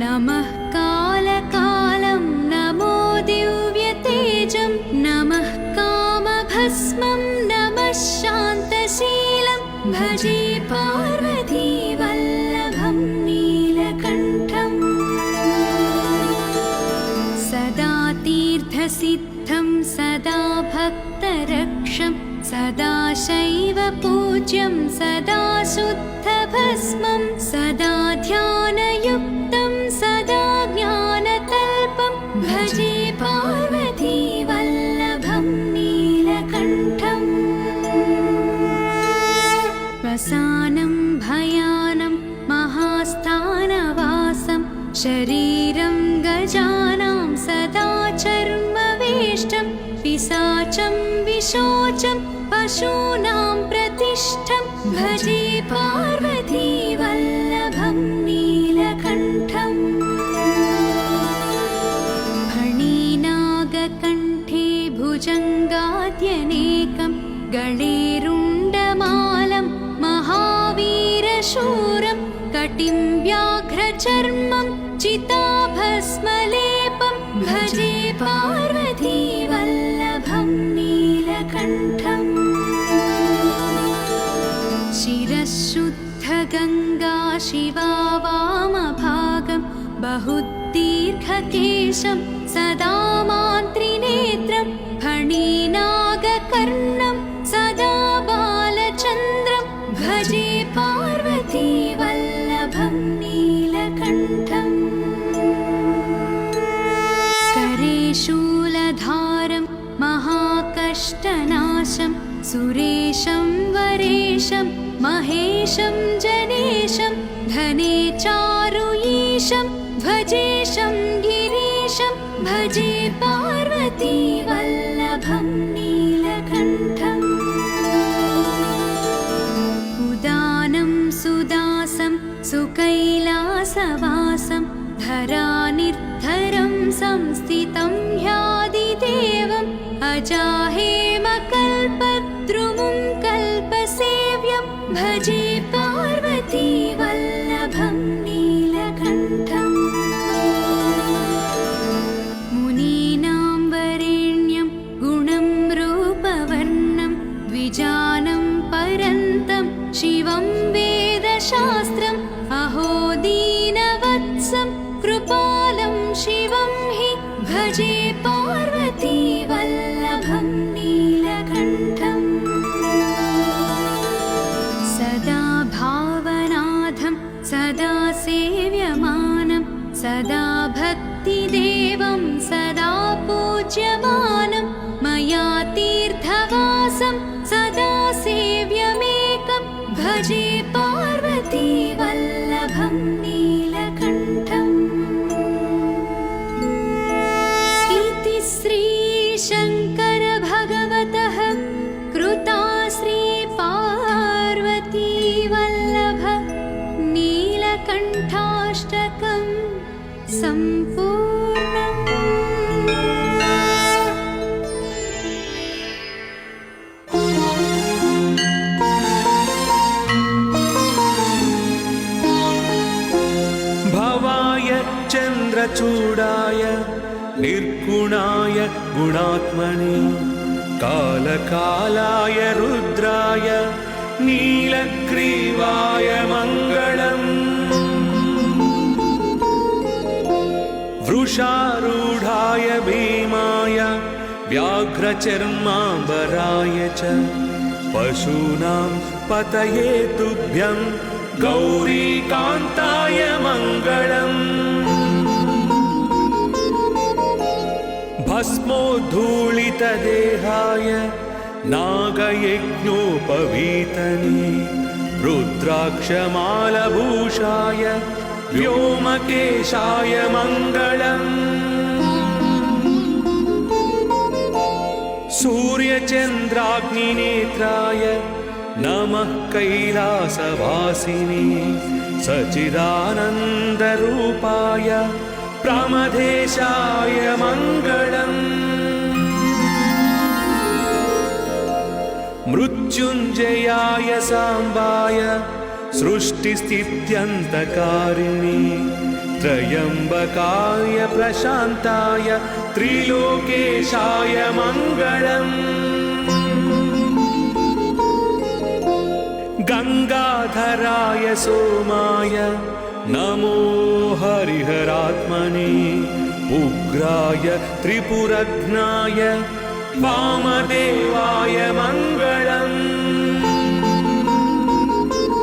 नमः कालकालं नमो दिव्यतेजं नमः कामभस्मं नमः शान्तशीलं भजे पार्वतीवल्लभं नीलकण्ठम् सदा तीर्थसिद्धं सदा भक्तरक्षं सदा शैव पूज्यं सदा शुद्धभस्मं सदा ध्यानयुक्तं सदा ज्ञानतल्पं भजे पार्वतीवल्लभं नीलकण्ठम् वसानं भयानं महास्थानवासं शरीरं गजानां सदा चर्मवेष्टं पिशाचं विशोचं पशूनां प्रतिष्ठं भजे पार्वतीवल्लभं नीलकण्ठम् फणिनागकण्ठे भुजङ्गाद्यनेकं गळेरुण्डमालं महावीरशूरं कटिं व्याघ्रचर्मं चिताभस्मलेपं भजे पार्वतीवल्लभं नीलकण्ठम् शिरःशुद्धगङ्गा शिवा वामभागं बहुदीर्घकेशं सदा मान्त्रिनेत्रं फणिनागकर्णं सदा बालचन्द्रं भजे पार्वतीवल्लभं नीलकण्ठम् करे शूलधारं महाकष्टनाशं सुरेशं वरेशं महेशं जनेशं धने चारुईशं भजेशं गिरीशं भजे पार्वतीवल्लभं नीलकण्ठम् उदानं सुदासं सुकैलासवासं धरानिर्धरं संस्थितं ह्यादिदेवम् अजाहेमकल्पद्रुमुं कल्पसेव्यं भजे पार्वतीवल्लभं नीलकण्ठम् मुनीनां वरेण्यं गुणं रूपवर्णं द्विजानं परन्तं शिवं वेदशास्त्रम् अहो दीनवत्सं कृपालं शिवं हि भजे पार्वतीवल्लभं नीलकण्ठम् सदा भावनाथं सदा सेव्यमानं सदा भक्तिदेवं सदा पूज्यमानं मया तीर्थवासं सदा सेव्यमेकं भजे पार्वतीवल्लभं नीलकण्ठम् इति श्रीशङ्कर भगवतः कृता श्रीपार्वतीवल्लभ नीलकण्ठाष्टकं सम्पूर्णम्। भवाय चन्द्रचूडाय निर्गुणाय गुणात्मने कालकालाय रुद्राय नीलग्रीवाय मङ्गलम् वृषारूढाय भीमाय व्याघ्रचर्माम्बराय च पशूनां पतये तुभ्यं गौरीकान्ताय मङ्गलम् भस्मोद्धूलितदेहाय नागयज्ञोपवीतने रुद्राक्षमालभूषाय व्योमकेशाय मङ्गलम् सूर्यचन्द्राग्निनेत्राय नमः कैलासवासिने सच्चिदानन्दरूपाय प्रमथेशाय मङ्गलम् मृत्युञ्जयाय साम्बाय सृष्टिस्थित्यन्तकारिणे त्रयम्बकाय प्रशान्ताय त्रिलोकेशाय मङ्गलम् गङ्गाधराय सोमाय नमो हरिहरात्मने उग्राय त्रिपुरघ्नाय वामदेवाय मङ्गलम्